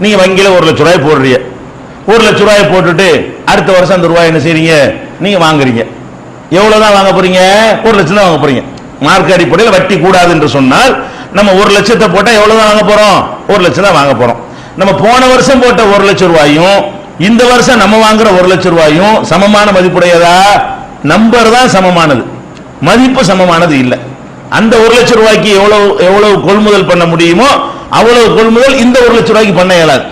நீங்க வங்கியில 1 லட்சம் ரூபாய் போடுறீங்க. 1 லட்சம் ரூபாய் போட்டுட்டு அடுத்த வருஷம் அந்த ரூபாய் என்ன செய்றீங்க, நீங்க வாங்குறீங்க. எவ்வளவுதான் வாங்க போறீங்க? 1 லட்சம் தான் வாங்க போறீங்க. மார்க் அடிப்படையில் வட்டி கூடாது என்று சொன்னால் நம்ம 1 லட்சத்தை போட்டா எவ்வளவுதான் வாங்க போறோம்? 1 லட்சம் தான் வாங்க போறோம். நம்ம போன வருஷம் போட்ட 1 லட்சம் ரூபாயும் இந்த வருஷம் நம்ம வாங்குற 1 லட்சம் ரூபாயும் சமமான மதிப்புடையதா? நம்பர் தான் சமமானது, மதிப்பு சமமானது இல்லை. அந்த 1 லட்சம் ரூபாய்க்கு எவ்வளவு கொள்முதல் பண்ண முடியுமோ அவ்வளவு கொள்முதல் இந்த 1 லட்சம் ரூபாய்க்கு பண்ண இயலாது.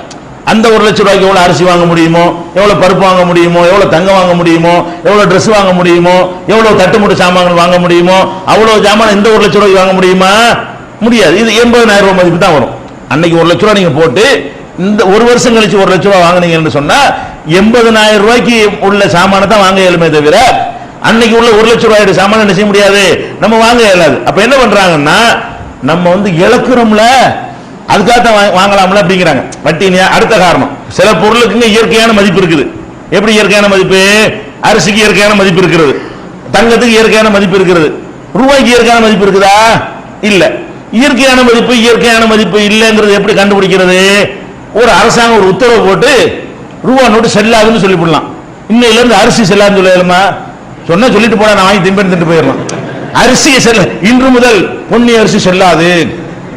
அந்த 1 லட்சம் ரூபாய்க்கு எவ்வளவு அரிசி வாங்க முடியுமோ, எவ்வளவு பருப்பு வாங்க முடியுமோ, எவ்வளவு தங்கம் வாங்க முடியுமோ, எவ்வளவு ட்ரெஸ் வாங்க முடியுமோ, எவ்வளவு தட்டுமுட்டு சாமான்கள் வாங்க முடியுமோ அவ்வளவு சாமான் இந்த 1 லட்சம் ரூபாய்க்கு வாங்க முடியுமா? முடியாது. இது 80,000 ரூபாய் மதிப்பு தான் வரும். அன்னைக்கு 1 லட்சம் ரூபாய் நீங்க போட்டு இந்த ஒரு வருஷம் கழிச்சு 1 லட்சம் ரூபாய் வாங்கினீங்கன்னு சொன்னா 80,000 ரூபாய்க்கு உள்ள சாமானை தான் வாங்க இயலுமே தவிர அன்னைக்கு உள்ள 1 லட்சம் ரூபாயோட சாமான என்ன செய்ய முடியாது, நம்ம வாங்க இயலாது. அப்ப என்ன பண்றாங்கன்னா நம்ம இழக்கிறோம்ல, அதுக்காகத்தான் வாங்கலாம்ல அப்படிங்கிறாங்க. வட்டி அடுத்த காரணம். சில பொருளுக்கு இயற்கையான மதிப்பு இருக்குது. எப்படி இயற்கையான மதிப்பு? அரிசிக்கு இயற்கையான மதிப்பு இருக்கிறது, தங்கத்துக்கு இயற்கையான மதிப்பு இருக்கிறது, ரூபாய்க்கு இயற்கையான மதிப்பு இருக்குதா? இல்ல. இயற்கையான மதிப்பு இல்லைங்கிறது எப்படி கண்டுபிடிக்கிறது? ஒரு அரசாங்கம் ஒரு உத்தரவு போட்டு ரூபா நோட்டு செல்லாதுன்னு சொல்லி போடலாம். இன்னையில இருந்து அரிசி செல்லாதுன்னு சொல்லலாமா? சொன்னா சொல்லிட்டு போனா நான் வாங்கி திண்டு போயிடலாம். அரிசி செல்ல, இன்று முதல் பொன்னி அரிசி செல்லாது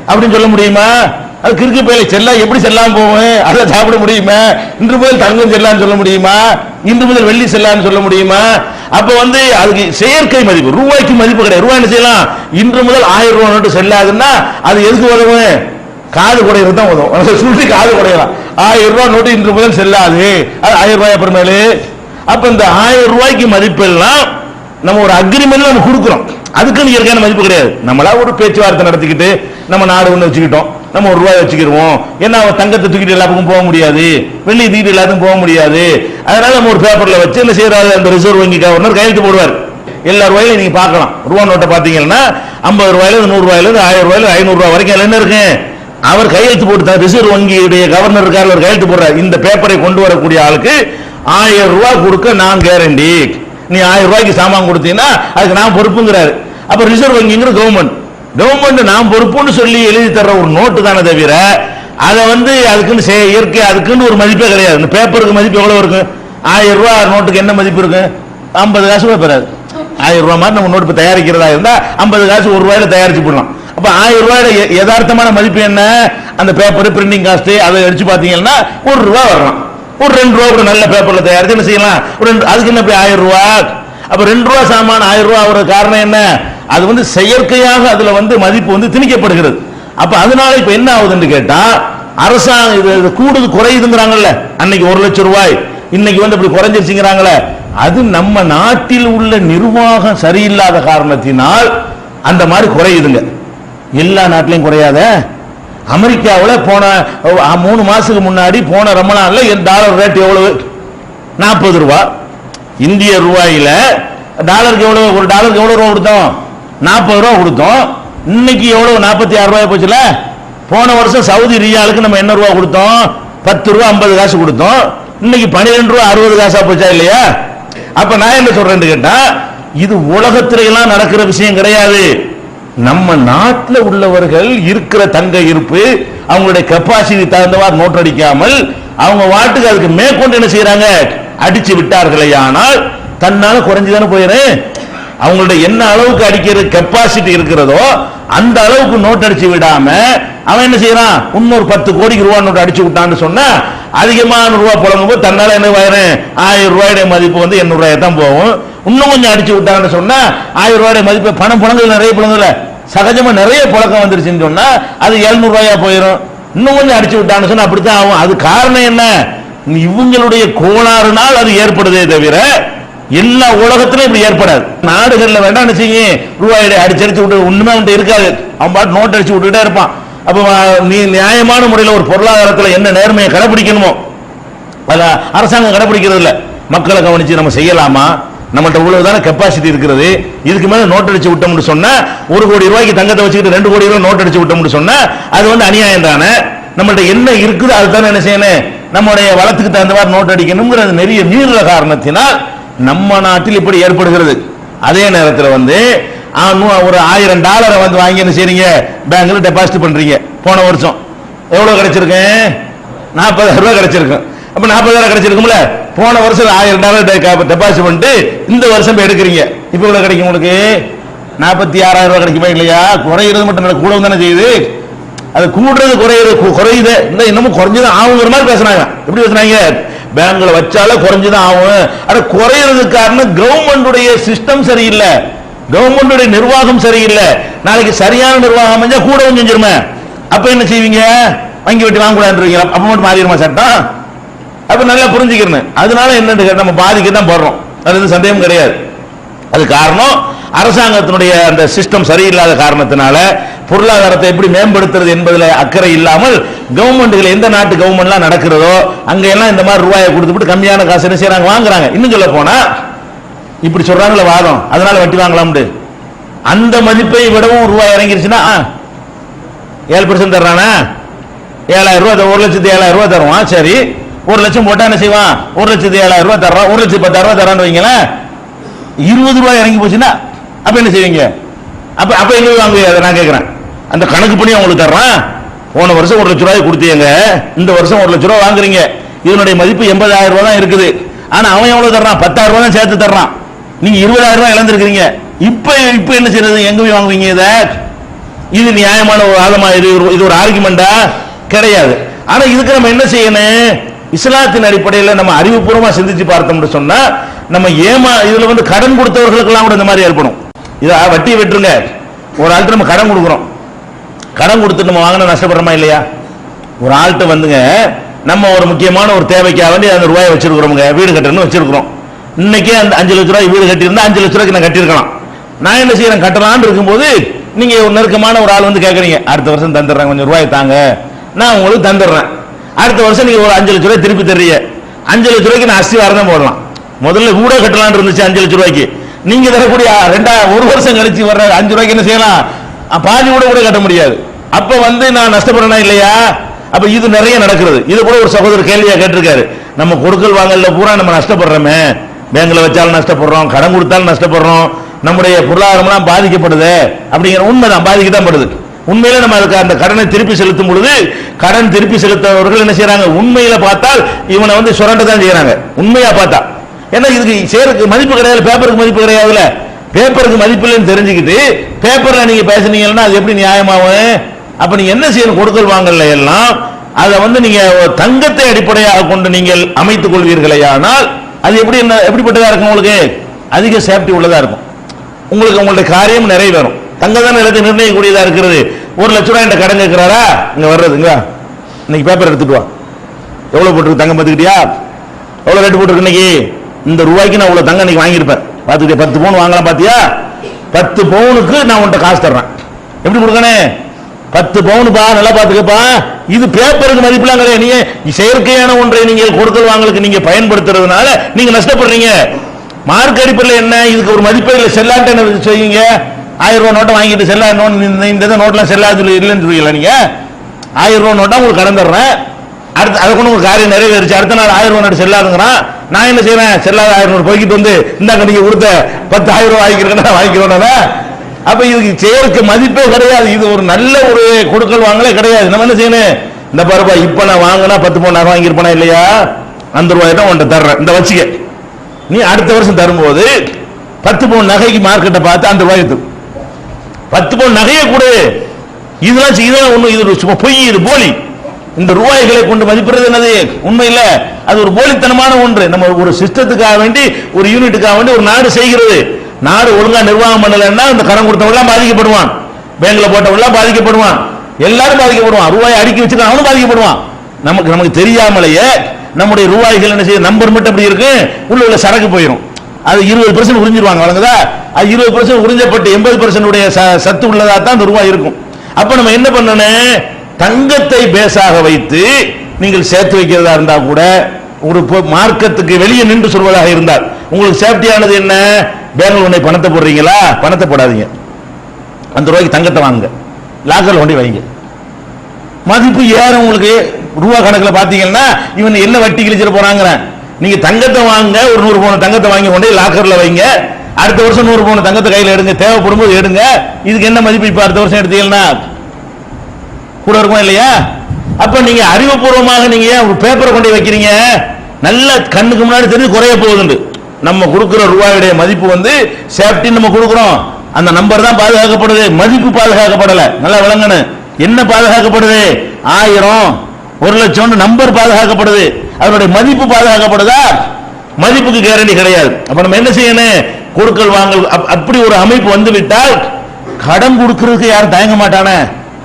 அப்படின்னு சொல்ல முடியுமா? அது கிறுக்கு பயில செல்லா எப்படி செல்லாம போவேன்? அதை சாப்பிட முடியுமா? இன்று முதல் தங்கம் செல்லான்னு சொல்ல முடியுமா? இன்று முதல் வெள்ளி செல்லான்னு சொல்ல முடியுமா? அப்ப அதுக்கு செயற்கை மதிப்பு, ரூபாய்க்கு மதிப்பு கிடையாது. ரூபாய் என்ன செய்யலாம்? இன்று முதல் 1000 ரூபாய் நோட்டு செல்லாதுன்னா அது எதுக்கு உதவும்? காது குடையிறது தான் உதவும். சுருட்டி காது குடையலாம். 1000 ரூபாய் நோட்டு இன்று முதல் செல்லாது, அது 1000 ரூபாய் அப்புறமேலு. அப்ப இந்த 1000 ரூபாய்க்கு மதிப்பெல்லாம் நம்ம ஒரு அக்ரிமெண்ட் நம்ம கொடுக்கிறோம். அதுக்குன்னு இயற்கையான மதிப்பு கிடையாது. நம்மளா ஒரு பேச்சுவார்த்தை நடத்திக்கிட்டு நம்ம நாடு ஒன்று வச்சுக்கிட்டோம், நம்ம 1 ரூபாய் வச்சுக்கிடுவோம். ஏன்னா தங்கத்தை தூக்கிட்டு எல்லா பக்கம் போக முடியாது, வெள்ளி தூக்கிட்டு எல்லாத்துக்கும் போக முடியாது. அதனால நம்ம ஒரு பேப்பர்ல வச்சு என்ன செய்யறாரு, அந்த ரிசர்வ் வங்கி கவர்னர் கையெழுத்து போடுவார். எல்லா ரூபாயிலும் நீங்க பார்க்கலாம். ரூபா நோட்டை பாத்தீங்கன்னா 50 ரூபாயில 100 ரூபாயில 1000 ரூபாயில 500 ரூபாய் வரைக்கும் என்ன இருக்கு, அவர் கையெழுத்து போட்டு, ரிசர்வ் வங்கியுடைய கவர்னர் இருக்காரு, அவர் கையெழுத்து போடுறாரு. இந்த பேப்பரை கொண்டு வரக்கூடிய ஆளுக்கு 1000 ரூபாய் கொடுக்க நான் கேரண்டி. நீ 1000 ரூபாய்க்கு சாமான் கொடுத்தீங்கன்னா அதுக்கு நான் பொறுப்புங்கிறாரு. அப்ப ரிசர்வ் வங்கிங்கிற கவர்மெண்ட் நான் பொறுப்புன்னு சொல்லி எழுதி தர்ற ஒரு நோட்டு தானே தவிர அதை அதுக்குன்னு இயற்கை அதுக்குன்னு ஒரு மதிப்பே கிடையாது. இந்த பேப்பருக்கு மதிப்பு எவ்வளவு இருக்கு? 1000 ரூபாய் நோட்டுக்கு என்ன மதிப்பு இருக்கு? 50 காசு கூட பெறாது. 1000 ரூபாய் மாதிரி நம்ம நோட்டு தயாரிக்கிறதா இருந்தா 50 காசு 1 ரூபாயில தயாரிச்சு போடலாம். அப்ப 1000 ரூபாயோட யதார்த்தமான மதிப்பு என்ன? அந்த பேப்பர் பிரிண்டிங் காஸ்ட் அதை அடிச்சு பாத்தீங்கன்னா 1 ரூபாய் வரலாம். ஒரு 2 ரூபாய் கூட நல்ல பேப்பர்ல தயாரிச்சு என்ன செய்யலாம்? அதுக்கு என்ன 1000 ரூபாய்? அப்ப 2 ரூபாய் சாமான 1000 ரூபாய் ஆகிற காரணம் என்ன? அது செயற்கையாக அதுல மதிப்பு திணிக்கப்படுகிறது. அப்ப அதனால இப்ப என்ன ஆகுதுன்னு கேட்டா, அரசாங்கம் கூடுது குறையுதுங்கிறாங்கல்ல. அன்னைக்கு 1 லட்சம் ரூபாய் இன்னைக்கு இப்படி குறைஞ்சிருச்சுங்கிறாங்களே, அது நம்ம நாட்டில் உள்ள நிர்வாகம் சரியில்லாத காரணத்தினால் அந்த மாதிரி குறையுதுங்க. எல்லா நாட்டிலையும் குறையாத. அமெரிக்காவில் போன 3 மாசத்துக்கு முன்னாடி போன ரமலான்ல டாலர் ரேட் எவ்வளவு? 40 ரூபாய். இந்திய ரூபாயில டாலருக்கு எவ்வளவு? ஒரு டாலருக்கு எவ்வளவு ரூபாய் கொடுத்தோம்? 40 ரூபாய் கொடுத்தோம். இன்னைக்கு எவ்வளவு? 46 ரூபாய் போச்சுல. போன வருஷம் சவுதி ரியாலுக்கு நம்ம என்ன ரூபாய் கொடுத்தோம்? 10 ரூபாய் 50 காசு கொடுத்தோம். இன்னைக்கு 12 ரூபாய் 60 காசா போச்சா இல்லையா? அப்ப நான் என்ன சொல்றேன்னு கேட்டா, இது உலகத்தில எல்லாம் நடக்கிற விஷயம் கிடையாது. நம்ம நாட்டில் உள்ளவர்கள் இருக்கிற தங்க இருப்பு, அவங்களுடைய கெப்பாசிட்டி தகுந்தவாறு நோட் அடிக்காமல் அவங்க வாட்டுக்கு அதுக்கு மேற்கொண்டு என்ன செய்யறாங்க? அடிச்சு விட்டார்களே. ஆனால் தன்னால குறைஞ்சுதானே போயிரு. அவங்களுடைய என்ன அளவுக்கு அடிக்கிற கெப்பாசிட்டி இருக்கிறதோ அந்த அளவுக்கு நோட் அடிச்சு விடாம அவன் என்ன செய்யறான்? இன்னொரு 10 கோடிக்கு ரூபாய் நோட்டு அடிச்சு விட்டான்னு சொன்னா அதிகமான ரூபாய் புழங்கும் போது தன்னால என்ன ஆயிரும்? 1000 ரூபாயுடைய மதிப்பு 800 ரூபாய் தான் போகும். இன்னும் கொஞ்சம் அடிச்சு விட்டான்னு சொன்னா 1000 ரூபாய் மதிப்பு பணம் புழங்குது, நிறைய புழங்குதுல, சகஜமா நிறைய புழக்கம் வந்துருச்சுன்னு சொன்னா அது 700 ரூபாயா போயிடும். இன்னும் கொஞ்சம் அடிச்சு விட்டான்னு சொன்னா அப்படித்தான் ஆகும். அது காரணம் என்ன? இவங்களுடைய கோளாறுனால் அது ஏற்படுதே தவிர எல்லா உலகத்திலும் இப்படி ஏற்படாது. நாடுகள்ல வேண்டாம் செய்யும், ரூபாயை அடிச்சடிச்சு விட்டு ஒண்ணுமே அவன் இருக்காது. அவன் பாட்டு நோட் அடிச்சு விட்டுட்டே இருப்பான். அப்ப நீ நியாயமான முறையில் ஒரு பொருளாதாரத்தில் என்ன நேர்மையை கடைபிடிக்கணுமோ அத அரசாங்கம் கடைபிடிக்கிறது இல்ல. மக்களை கவனிச்சு நம்ம செய்யலாமா? நம்மகிட்ட இவ்வளவுதான கெப்பாசிட்டி இருக்கிறது, இதுக்கு மேல நோட் அடிச்சு விட்டோம்னு சொன்னா 1 கோடி ரூபாய்க்கு தங்கத்தை வச்சுக்கிட்டு 2 கோடி ரூபாய் நோட் அடிச்சு விட்டோம்னு சொன்னா அது அநியாயம் தானே. நம்மகிட்ட என்ன இருக்குது அதுதானே என்ன செய்யணும்? நம்முடைய வளத்துக்கு தகுந்த மாதிரி நோட் அடிக்கணுங்கிறது நிறைய மீறுற காரணத்தினால் நம்ம நாட்டில் இப்படி ஏற்படுகிறது. அதே நேரத்தில் ஒரு $1000 வாங்கி என்ன செய்றீங்க? பேங்க்ல டெபாசிட் பண்றீங்க. போன வருஷம் எவ்வளவு கிடைச்சிருக்கு? 40,000 ரூபாய் கிடைச்சிருக்கும். அப்ப 40,000 கிடைச்சிருக்கும்ல. போன வருஷம் $1000 டெபாசிட் பண்ணிட்டு இந்த வருஷம் எடுக்கிறீங்க. இப்ப எவ்வளவு கிடைக்கும் உங்களுக்கு? 46,000 ரூபாய் கிடைக்குமா இல்லையா? குறையிறது மட்டும் கூட தானே செய்யுது. அது கூடுறது குறையுது. இந்த இன்னமும் குறைஞ்சுதான் ஆகுங்கிற மாதிரி பேசுறாங்க. எப்படி பேசுறாங்க? பேங்க்ல வச்சால குறைஞ்சுதான் ஆகும். அது குறையிறதுக்கு காரணம் கவர்மெண்டுடைய சிஸ்டம் சரியில்லை, கவர்மெண்டுடைய நிர்வாகம் சரியில்லை. நாளைக்கு சரியான நிர்வாகம் அமைஞ்சா கூடவும் செஞ்சிருமே. அப்ப என்ன செய்வீங்க? வங்கி வட்டி வாங்கக்கூடாதுன்றீங்க. அப்ப மட்டும் மாறிடுமா சட்டம்? அப்ப நல்லா புரிஞ்சுக்கிறேன். அதனால என்ன நம்ம பாதிக்க தான் போடுறோம், அது சந்தேகம் கிடையாது. அது காரணம் அரசாங்கத்தினுடைய அந்த சிஸ்டம் சரியில்லாத காரணத்தினால பொருளாதாரத்தை எப்படி மேம்படுத்துறது என்பதில் அக்கறை இல்லாமல் கவர்மெண்ட்கள் எந்த நாட்டு கவர்மெண்ட்லாம் நடக்கிறதோ அங்க எல்லாம் இந்த மாதிரி ரூபாயை கொடுத்துட்டு கம்மியான காசு என்ன செய்யறாங்க? வாங்குறாங்க. இன்னும் சொல்ல போனா இப்படி சொல்றாங்களே வாதம், அதனால வட்டி வாங்கலாம்னு அந்த மதிப்பை விடவும் ரூபாய் இறங்கிருச்சுன்னா 7% தர்றானா? 7,000 ரூபாய், 1,07,000 ரூபாய் தருவான். சரி, 1 லட்சம் போட்டா என்ன செய்வான்? 1,07,000 ரூபாய் தர்றான், 1,10,000 ரூபாய் தரான்னு வைங்களேன். 20 ரூபாய் இறங்கி போச்சுன்னா அப்ப என்ன செய்வீங்க? அப்ப எங்க வாங்குவீங்க? நான் கேட்கிறேன். அந்த கணக்கு பண்ணி அவங்களுக்கு தர்றான். போன வருஷம் 1 லட்ச ரூபாய் கொடுத்தீங்க, இந்த வருஷம் 1 லட்ச ரூபாய் வாங்குறீங்க. இதனுடைய மதிப்பு 80,000 ரூபாய் தான் இருக்குது. ஆனா அவன் எவ்வளவு தர்றான்? 10,000 ரூபாய் தான் சேர்த்து தர்றான். நீங்க 20,000 ரூபாய் இழந்திருக்கீங்க. இப்ப என்ன செய்யறது? எங்க போய் வாங்குவீங்க இத? இது நியாயமான ஒரு ஆதமா? இது ஒரு ஆர்குமெண்டா? கிடையாது. ஆனா இதுக்கு நம்ம என்ன செய்யணும்? இஸ்லாத்தின் அடிப்படையில் நம்ம அறிவுபூர்வமா சிந்திச்சு பார்த்தோம்னு சொன்னா நம்ம இதுல கடன் கொடுத்தவர்களுக்கெல்லாம் கூட இந்த மாதிரி ஏற்படும். இத வட்டி வெட்டுருங்க. ஒரு ஆள்கிட்ட நம்ம கடன் கொடுக்குறோம், கடன் கொடுத்துட்டு நம்ம வாங்கின நஷ்டப்படுறோமா இல்லையா? ஒரு ஆள்கிட்ட வந்துங்க நம்ம ஒரு முக்கியமான ஒரு தேவைக்காக வேண்டி அந்த ரூபாயை வச்சிருக்கிறோம், வீடு கட்டணும்னு வச்சிருக்கிறோம். இன்னைக்கே அந்த 5 லட்ச ரூபாய் வீடு கட்டியிருந்தா 5 லட்ச ரூபாய்க்கு நான் கட்டியிருக்கலாம். நான் என்ன செய்யறேன்? கட்டலான்னு இருக்கும்போது நீங்க ஒரு நெருக்கமான ஒரு ஆள் வந்து கேட்கறீங்க, அடுத்த வருஷம் தந்துடுறேன், கொஞ்சம் ரூபாய் தாங்க. நான் உங்களுக்கு தந்துடுறேன். அடுத்த வருஷம் நீங்க ஒரு 5 லட்ச ரூபாய் திருப்பி தர்றீங்க. 5 லட்ச ரூபாய்க்கு நான் அஸ்திவாரம் தான் போடலாம். முதல்ல வீட கட்டலான்னு இருந்துச்சு 5 லட்ச ரூபாய்க்கு. நீங்க தரக்கூடிய ஒரு வருஷம் கழிச்சு வர்ற 5 ரூபாய்க்கு என்ன செய்யலாம்? பாதி கூட கட்ட முடியாது. அப்ப நான் நஷ்டப்படுறேனா இல்லையா? அப்ப இது நிறைய நடக்கிறது. இது கூட ஒரு சகோதரர் கேள்வியா கேட்டிருக்காரு. நம்ம கொடுக்கல் வாங்கல பூரா நம்ம நஷ்டப்படுறோமே, பேங்க்ல வச்சாலும் நஷ்டப்படுறோம், கடன் கொடுத்தாலும் நஷ்டப்படுறோம், நம்முடைய பொருளாதாரம் பாதிக்கப்படுது. அப்படிங்கிற உண்மைதான், பாதிக்கத்தான் படுது. உண்மையில நம்ம அதுக்கு அந்த கடனை திருப்பி செலுத்தும் பொழுது கடன் திருப்பி செலுத்தவர்கள் என்ன செய்யறாங்க? உண்மையில பார்த்தால் இவனை சுரண்ட தான் செய்யறாங்க. உண்மையா பார்த்தா ஏன்னா இதுக்கு சேருக்கு மதிப்பு கிடையாது, பேப்பருக்கு மதிப்பு கிடையாதுல. பேப்பருக்கு மதிப்பு இல்லைன்னு தெரிஞ்சுக்கிட்டு பேப்பர்ல நீங்க பேசுனீங்கன்னா அது எப்படி நியாயமாகும்? அப்ப நீங்க என்ன செய்யணும்? கொடுக்கல் வாங்கல எல்லாம் அதை நீங்க தங்கத்தை அடிப்படையாக கொண்டு நீங்கள் அமைத்துக் கொள்வீர்களே, ஆனால் அது எப்படிப்பட்டதா இருக்கும்? உங்களுக்கு அதிக சேஃப்டி உள்ளதா இருக்கும். உங்களுடைய காரியம் நிறைவேறும். தங்க தான் நிலத்தை நிர்ணயிக்கக்கூடியதா இருக்கிறது. 1 லட்ச ரூபாய் என்ற கடன் கேட்கிறாரா? இங்க வர்றதுங்க, இன்னைக்கு பேப்பர் எடுத்துட்டு வா. எவ்வளவு போட்டுருக்கு தங்கம்? பார்த்துக்கிட்டியா? எவ்வளவு ரேட்டு போட்டுருக்கு இன்னைக்கு? இந்த ரூபாய்க்கு நான் இவ்வளவு தங்கம் இன்னைக்கு வாங்கியிருப்பேன். பார்த்துக்கிட்டே 10 பவுன் வாங்கலாம். பாத்தியா? 10 பவுனுக்கு நான் உன்கிட்ட காசு தர்றேன். எப்படி கொடுக்கணும்? 10 பவுனுப்பா, நல்லா பாத்துக்கப்பா. இது பேப்பருக்கு மதிப்புலாம் கிடையாது. நீங்க செயற்கையான ஒன்றை நீங்கள் கொடுக்கல் வாங்கலுக்கு நீங்க பயன்படுத்துறதுனால நீங்க நஷ்டப்படுறீங்க. மார்க் அடிப்படையில் என்ன? இதுக்கு ஒரு மதிப்பே இல்லை. செல்லாட்ட என்ன செய்வீங்க? 1000 ரூபாய் நோட்டை வாங்கிட்டு செல்லா இந்த நோட்லாம் செல்லாது இல்லைன்னு சொல்லுவீங்களா? நீங்க 1000 ரூபாய் நோட்டா உங்களுக்கு கடன் தர்றேன், அடுத்து அதை கொண்டு உங்களுக்கு காரியம் நிறைவேறிச்சு, அடுத்த நாள் 1000 ரூபாய் நோட்டு செல்லாதுங்கிறான். நான் என்ன செய்யறேன்? செல்லாத 1000 நோட்டு போய்கிட்டு இந்தாங்க நீங்க கொடுத்த 10,000 ரூபாய் வாங்கிக்கிறேன். அப்ப இதுக்கு செயற்கை மதிப்பே கிடையாது. இது ஒரு நல்ல ஒரு கொடுக்கல் வாங்கலே கிடையாது. நம்ம என்ன செய்யணும்? இந்த பாருப்பா, இப்ப நான் வாங்கினா 10 பவுன் நகை வாங்கியிருப்பேனா இல்லையா? அந்த ரூபாய் தான் உன்கிட்ட தர்றேன், இந்த வச்சுக்க. நீ அடுத்த வருஷம் தரும்போது 10 பவுன் நகைக்கு மார்க்கெட்டை பார்த்து அந்த ரூபாய் 10 பவுன் நகையை கொடு. இதெல்லாம் ஒண்ணு, இது சும்மா பொய், இது போலி. இந்த ரூபாய்களை கொண்டு மதிப்பிடுறது என்னது? உண்மை இல்ல, அது ஒரு போலித்தனமான ஒன்று. நம்ம ஒரு சிஸ்டத்துக்காக வேண்டி, ஒரு யூனிட்டுக்காக வேண்டி ஒரு நாடு செய்கிறது. நாடு ஒழுங்கா நிர்வாகம் பண்ணலன்னா இந்த கடன் கொடுத்தவெல்லாம் பாதிக்கப்படுவான், பேங்க்ல போட்டவெல்லாம் பாதிக்கப்படுவான், எல்லாரும் பாதிக்கப்படுவான். ரூபாய் அடுக்கி வச்சுக்க அவனும் பாதிக்கப்படுவான். நமக்கு தெரியாமலேயே நம்முடைய ரூபாய்கள் என்ன செய்ய, நம்பர் மட்டும் அப்படி இருக்கு, உள்ள சரக்கு போயிடும். அது 20% உறிஞ்சிருவாங்க, வழங்குதா? அது 20% உறிஞ்சப்பட்டு 80% உடைய சத்து உள்ளதா தான் அந்த ரூபாய் இருக்கும். அப்ப நம்ம என்ன பண்ணணும்? தங்கத்தை பேஸாக வைத்து நீங்கள் சேர்த்து வைக்கிறதா இருந்தா கூட, ஒரு மார்க்கத்துக்கு வெளியே நின்று சொல்வதாக இருந்தால் உங்களுக்கு சேஃப்டியானது என்ன? பேங்க்ல உடனே பணத்தை போடுறீங்களா? பணத்தை போடாதீங்க, அந்த ரூபாய்க்கு தங்கத்தை வாங்க, லாக்கர்ல கொண்டு வைங்க. மதிப்பு ஏறும். உங்களுக்கு ரூபா கணக்கில் பாத்தீங்கன்னா இவன் என்ன வட்டி கிழிச்சிட போறாங்க. நீங்க தங்கத்தை வாங்க, ஒரு 100 பவுன் தங்கத்தை வாங்கி கொண்டு லாக்கர்ல வைங்க. அடுத்த வருஷம் 100 பவுன் தங்கத்தை கையில் எடுங்க, தேவைப்படும் போது எடுங்க. இதுக்கு என்ன மதிப்பு? இப்ப அடுத்த வருஷம் எடுத்தீங்கன்னா கூட இருக்கும் இல்லையா? அப்ப நீங்க அறிவுபூர்வமாக நீங்க ஏன் பேப்பரை கொண்டு வைக்கிறீங்க? நல்ல கண்ணுக்கு முன்னாடி தெரிஞ்சு குறைய போகுது. நம்ம கொடுக்கிற ரூபாயுடைய மதிப்பு வந்து சேஃப்டி நம்ம கொடுக்கிறோம், அந்த நம்பர் தான் பாதுகாக்கப்படுது, மதிப்பு பாதுகாக்கப்படல. நல்லா விளங்கணும். என்ன பாதுகாக்கப்படுது? 1000, 1,00,000 நம்பர் பாதுகாக்கப்படுது, அதனுடைய மதிப்பு பாதுகாக்கப்படுதா? மதிப்புக்கு கேரண்டி கிடையாது. அப்ப நம்ம என்ன செய்யணும்? கொடுக்கல் வாங்கல் அப்படி ஒரு அமைப்பு வந்து விட்டால் கடன் கொடுக்கறதுக்கு யாரும் தயங்க மாட்டானே.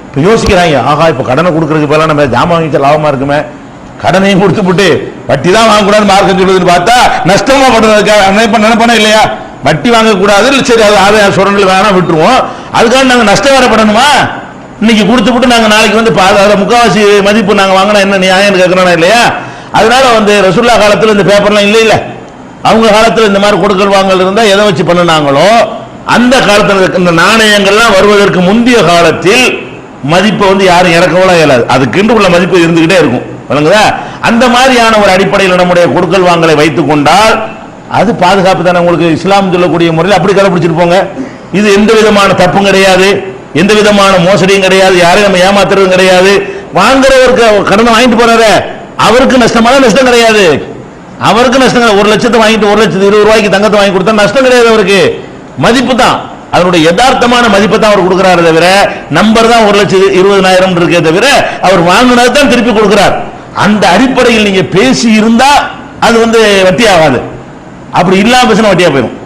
இப்ப யோசிக்கிறாங்க, ஆகா இப்ப கடனை கொடுக்கறதுக்கு பதிலா நம்ம ஜாமான் வாங்கிச்சா லாபமா இருக்குமே, கடனையும் கொடுத்து போட்டு வட்டி தான் வாங்கக்கூடாது மார்க்கம் சொல்லுதுன்னு பார்த்தா நஷ்டமா பண்றதுக்காக நினைப்பானே இல்லையா? வட்டி வாங்கக்கூடாது, சரி அது ஆதாய சுரண்டல் வேணா விட்டுருவோம், அதுக்காக நாங்க நஷ்டம் வரப்படணுமா? இன்னைக்கு கொடுத்து விட்டு நாங்க நாளைக்கு வந்து முக்காவாசி மதிப்பு நாங்க வாங்கினா என்ன நியாயம் கேட்கணும் இல்லையா? அதனால வந்து ரசூலுல்லாஹ் காலத்துல இந்த பேப்பர்லாம் இல்ல, அவங்க காலத்துல இந்த மாதிரி கொடுக்கல் வாங்கல் இருந்தா எதை வச்சு பண்ணினாங்களோ அந்த காலத்துல இந்த நாணயங்கள்லாம் வருவதற்கு முந்தைய காலத்தில் மதிப்பை வந்து யாரும் இறக்கவோ இயலாது, அதுக்கு உள்ள மதிப்பு இருந்துகிட்டே இருக்கும். விளங்குதா? அந்த மாதிரியான ஒரு அடிப்படையில் நம்முடைய கொடுக்கல் வாங்கலை வைத்துக் கொண்டால் அது பாதுகாப்பு தானே. உங்களுக்கு இஸ்லாம் சொல்லக்கூடிய முறையில் அப்படி கடைபிடிச்சிட்டு போங்க. இது எந்த விதமான தப்பும் கிடையாது, எந்த விதமான மோசடியும் கிடையாது, யாரையும் நம்ம ஏமாத்துறதும் கிடையாது. வாங்குறவருக்கு கடனை வாங்கிட்டு போறாரு அவருக்கு நஷ்டமான நஷ்டம் கிடையாது, அவருக்கு நஷ்டம் கிடையாது. 1,00,000 வாங்கிட்டு 1,20,000 தங்கத்தை வாங்கி கொடுத்தா நஷ்டம் கிடையாது, அவருக்கு மதிப்பு தான், அதனுடைய யதார்த்தமான மதிப்பை தான் அவர் கொடுக்கிறாரு தவிர நம்பர் தான் 1,20,000 இருக்கே தவிர அவர் வாங்கினது தான் திருப்பி கொடுக்கிறார். அந்த அடிப்படையில் நீங்க பேசி இருந்தா அது வந்து வட்டி ஆகாது, அப்படி இல்லாம பேசினா வட்டியா போயிடும்.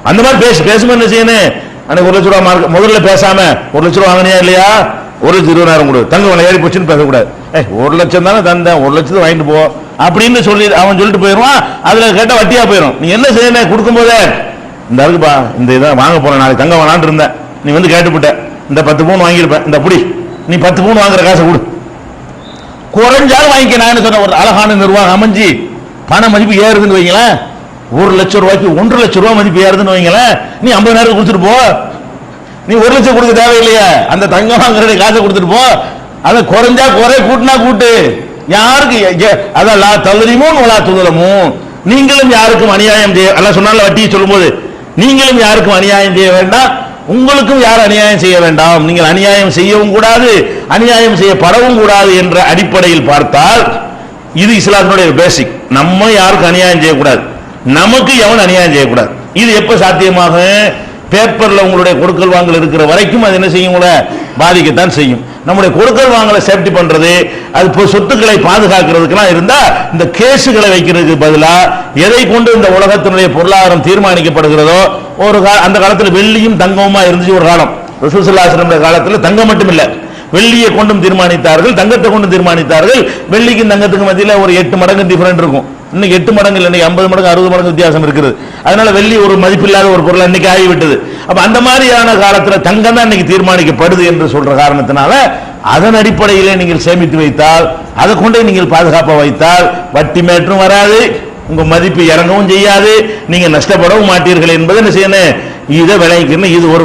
அந்த மாதிரி பேசும்போது என்ன செய்யணும்? அன்னைக்கு 1,00,000 முதல்ல பேசாம 1,00,000 வாங்கினியா இல்லையா, 1,20,000 கொடு, தங்க விலை ஏறி போச்சுன்னு பேசக்கூடாது. 1,00,000 தானே தந்தேன், 1,00,000 வாங்கிட்டு போ அப்படின்னு சொல்லி அவன் சொல்லிட்டு போயிடுவான். அதுல கேட்ட வட்டியா போயிடும். நீ என்ன செய்யணும்? கொடுக்கும் போதே இந்த இருக்குப்பா, இந்த இதை வாங்க போறேன், நாளைக்கு தங்க வாங்கலான்னு இருந்தேன், நீ வந்து கேட்டுப்பட்ட, இந்த 10 பவுன் வாங்கியிருப்பேன், இந்த புடி நீ 10 பவுன் வாங்குற காசை கொடு, குறைஞ்சாலும் வாங்கிக்க. நான் சொன்ன ஒரு அழகான நிர்வாகம் அமைஞ்சு பண மதிப்பு ஏறுதுன்னு வைங்களேன், 1,00,000 ரூபாய்க்கு 1,50,000 ரூபாய் மதிப்பு ஏறுதுன்னு வைங்களேன், நீ 50,000 கொடுத்துட்டு போ, நீ 1,00,000 கொடுக்க தேவையில்லையே, அந்த தங்கம் வாங்குற காசை கொடுத்துட்டு போ. அதை குறைஞ்சா குறை, கூட்டினா கூட்டு, யாருக்கு அதான் லா தல்ரிமூன் வலா துலமூன், நீங்களும் யாருக்கும் அநியாயம் செய்ய அல்லாஹ் சொன்னால வட்டியை சொல்லும்போது நீங்களும் யாருக்கும் அநியாயம் செய்ய வேண்டாம், உங்களுக்கும் யாரும் அநியாயம் செய்ய வேண்டாம், நீங்கள் அநியாயம் செய்யவும் கூடாது, அநியாயம் செய்யப்படவும் கூடாது என்ற அடிப்படையில் பார்த்தால் இது இஸ்லாத்தினுடைய பேசிக். நம்ம யாருக்கும் அநியாயம் செய்யக்கூடாது, நமக்கு எவன் அநியாயம் செய்யக்கூடாது. இது எப்ப சாத்தியமாக? பேப்பர்ல உங்களுடைய கொடுக்கல் வாங்கல் இருக்கிற வரைக்கும் அது என்ன செய்யும்? பாதிக்கத்தான் செய்யும். நம்முடைய கொடுக்கல் வாங்கலை சேஃப்டி பண்றது, அது சொத்துக்களை பாதுகாக்கிறதுக்கெல்லாம் இருந்தா இந்த கேசுகளை வைக்கிறதுக்கு பதிலா எதை கொண்டு இந்த உலகத்தினுடைய பொருளாதாரம் தீர்மானிக்கப்படுகிறதோ, அந்த காலத்துல வெள்ளியும் தங்கமுமா இருந்துச்சு ஒரு காலம். ரசூலுல்லாஹி ஸல்லல்லாஹு அலைஹி வஸல்லம் காலத்துல தங்கம் மட்டும் இல்ல, வெள்ளியை கொண்டும் தீர்மானித்தார்கள், தங்கத்தை கொண்டும் தீர்மானித்தார்கள். வெள்ளிக்கும் தங்கத்துக்கு மத்தியில் ஒரு 8 மடங்கு டிஃபரெண்ட் இருக்கும். இன்னைக்கு 8 மடங்கு இல்லை, இன்னைக்கு 50 மடங்கு 60 மடங்கு வித்தியாசம் இருக்குது. அதனால வெள்ளி ஒரு மதிப்பில்லாத ஒரு பொருள் இன்னைக்கு ஆகிவிட்டது. அப்ப அந்த மாதிரியான காலத்துல தங்கம் தான் இன்னைக்கு தீர்மானிக்கப்படுது என்று சொல்ற காரணத்தினால அதன் அடிப்படையிலே நீங்கள் சேமித்து வைத்தால், அதை கொண்டே நீங்கள் பாதுகாப்பாக வைத்தால் வட்டி மேற்றும் வராது, உங்க மதிப்பு இறங்கவும் செய்யாது, நீங்க நஷ்டப்படவும் மாட்டீர்கள் என்பதை என்ன செய்யணும்? இதை விளைவிக்கணும். இது ஒரு